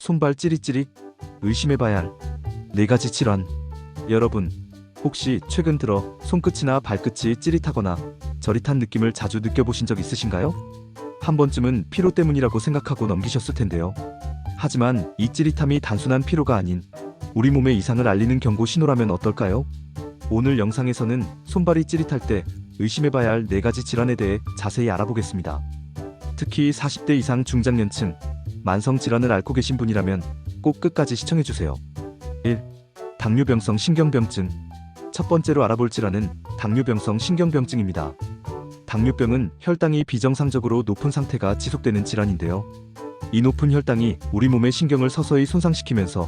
손발 찌릿찌릿, 의심해봐야 할 4가지 질환. 여러분, 혹시 최근 들어 손끝이나 발끝이 찌릿하거나 저릿한 느낌을 자주 느껴보신 적 있으신가요? 한 번쯤은 피로 때문이라고 생각하고 넘기셨을 텐데요. 하지만 이 찌릿함이 단순한 피로가 아닌 우리 몸의 이상을 알리는 경고 신호라면 어떨까요? 오늘 영상에서는 손발이 찌릿할 때 의심해봐야 할 4가지 질환에 대해 자세히 알아보겠습니다. 특히 40대 이상 중장년층, 만성 질환을 앓고 계신 분이라면 꼭 끝까지 시청해주세요. 1. 당뇨병성 신경병증. 첫 번째로 알아볼 질환은 당뇨병성 신경병증입니다. 당뇨병은 혈당이 비정상적으로 높은 상태가 지속되는 질환인데요. 이 높은 혈당이 우리 몸의 신경을 서서히 손상시키면서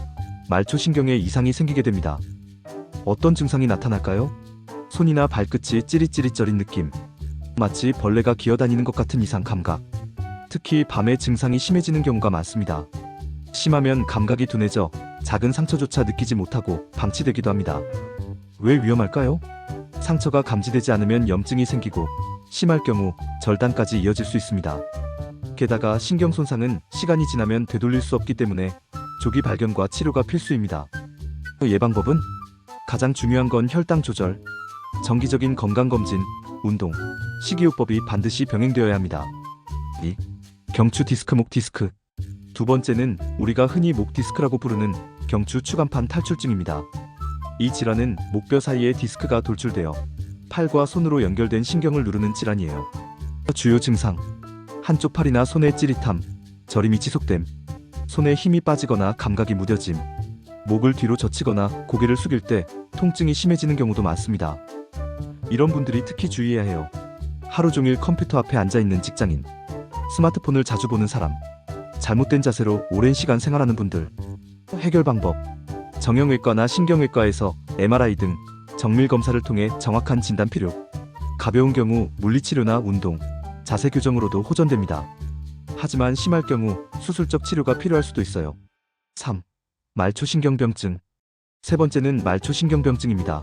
말초신경에 이상이 생기게 됩니다. 어떤 증상이 나타날까요? 손이나 발끝이 찌릿찌릿저린 느낌, 마치 벌레가 기어다니는 것 같은 이상 감각, 특히 밤에 증상이 심해지는 경우가 많습니다. 심하면 감각이 둔해져 작은 상처조차 느끼지 못하고 방치되기도 합니다. 왜 위험할까요? 상처가 감지되지 않으면 염증이 생기고 심할 경우 절단까지 이어질 수 있습니다. 게다가 신경 손상은 시간이 지나면 되돌릴 수 없기 때문에 조기 발견과 치료가 필수입니다. 예방법은? 가장 중요한 건 혈당 조절, 정기적인 건강검진, 운동, 식이요법이 반드시 병행되어야 합니다. 2. 경추 디스크, 목 디스크. 두 번째는 우리가 흔히 목 디스크라고 부르는 경추 추간판 탈출증입니다. 이 질환은 목뼈 사이에 디스크가 돌출되어 팔과 손으로 연결된 신경을 누르는 질환이에요. 주요 증상: 한쪽 팔이나 손의 찌릿함, 저림이 지속됨, 손에 힘이 빠지거나 감각이 무뎌짐, 목을 뒤로 젖히거나 고개를 숙일 때 통증이 심해지는 경우도 많습니다. 이런 분들이 특히 주의해야 해요. 하루 종일 컴퓨터 앞에 앉아있는 직장인, 스마트폰을 자주 보는 사람, 잘못된 자세로 오랜 시간 생활하는 분들. 해결 방법: 정형외과나 신경외과에서 MRI 등 정밀 검사를 통해 정확한 진단 필요. 가벼운 경우 물리치료나 운동, 자세 교정으로도 호전됩니다. 하지만 심할 경우 수술적 치료가 필요할 수도 있어요. 3. 말초신경병증. 세 번째는 말초신경병증입니다.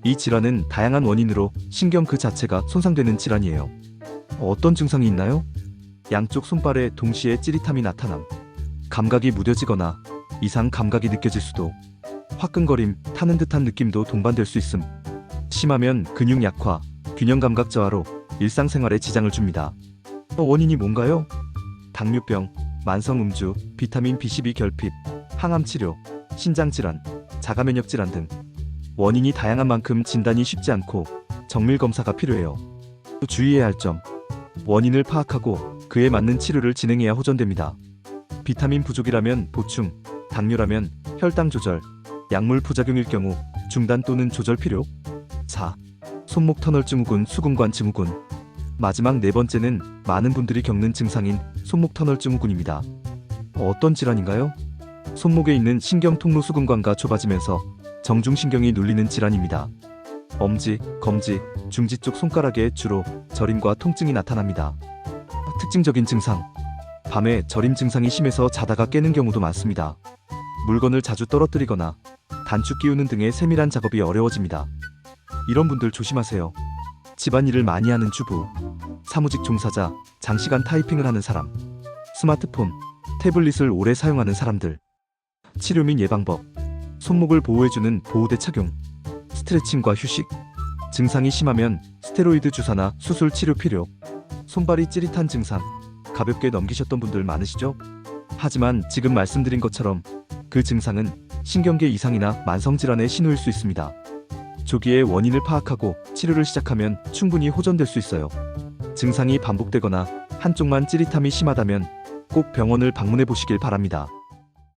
이 질환은 다양한 원인으로 신경 그 자체가 손상되는 질환이에요. 어떤 증상이 있나요? 양쪽 손발에 동시에 찌릿함이 나타남, 감각이 무뎌지거나 이상 감각이 느껴질 수도, 화끈거림, 타는 듯한 느낌도 동반될 수 있음. 심하면 근육 약화, 균형 감각 저하로 일상생활에 지장을 줍니다. 원인이 뭔가요? 당뇨병, 만성 음주, 비타민 B12 결핍, 항암 치료, 신장 질환, 자가 면역 질환 등. 원인이 다양한 만큼 진단이 쉽지 않고 정밀 검사가 필요해요. 또 주의해야 할 점: 원인을 파악하고 그에 맞는 치료를 진행해야 호전됩니다. 비타민 부족이라면 보충, 당뇨라면 혈당 조절, 약물 부작용일 경우 중단 또는 조절 필요. 4. 손목 터널 증후군, 수근관 증후군. 마지막 4번째는 많은 분들이 겪는 증상인 손목 터널 증후군입니다. 어떤 질환인가요? 손목에 있는 신경 통로 수근관과 좁아지면서 정중신경이 눌리는 질환입니다. 엄지, 검지, 중지 쪽 손가락에 주로 저림과 통증이 나타납니다. 특징적인 증상: 밤에 저림 증상이 심해서 자다가 깨는 경우도 많습니다. 물건을 자주 떨어뜨리거나 단추 끼우는 등의 세밀한 작업이 어려워집니다. 이런 분들 조심하세요. 집안일을 많이 하는 주부, 사무직 종사자, 장시간 타이핑을 하는 사람, 스마트폰, 태블릿을 오래 사용하는 사람들. 치료 및 예방법: 손목을 보호해주는 보호대 착용, 스트레칭과 휴식, 증상이 심하면 스테로이드 주사나 수술 치료 필요. 손발이 찌릿한 증상, 가볍게 넘기셨던 분들 많으시죠? 하지만 지금 말씀드린 것처럼 그 증상은 신경계 이상이나 만성질환의 신호일 수 있습니다. 조기에 원인을 파악하고 치료를 시작하면 충분히 호전될 수 있어요. 증상이 반복되거나 한쪽만 찌릿함이 심하다면 꼭 병원을 방문해 보시길 바랍니다.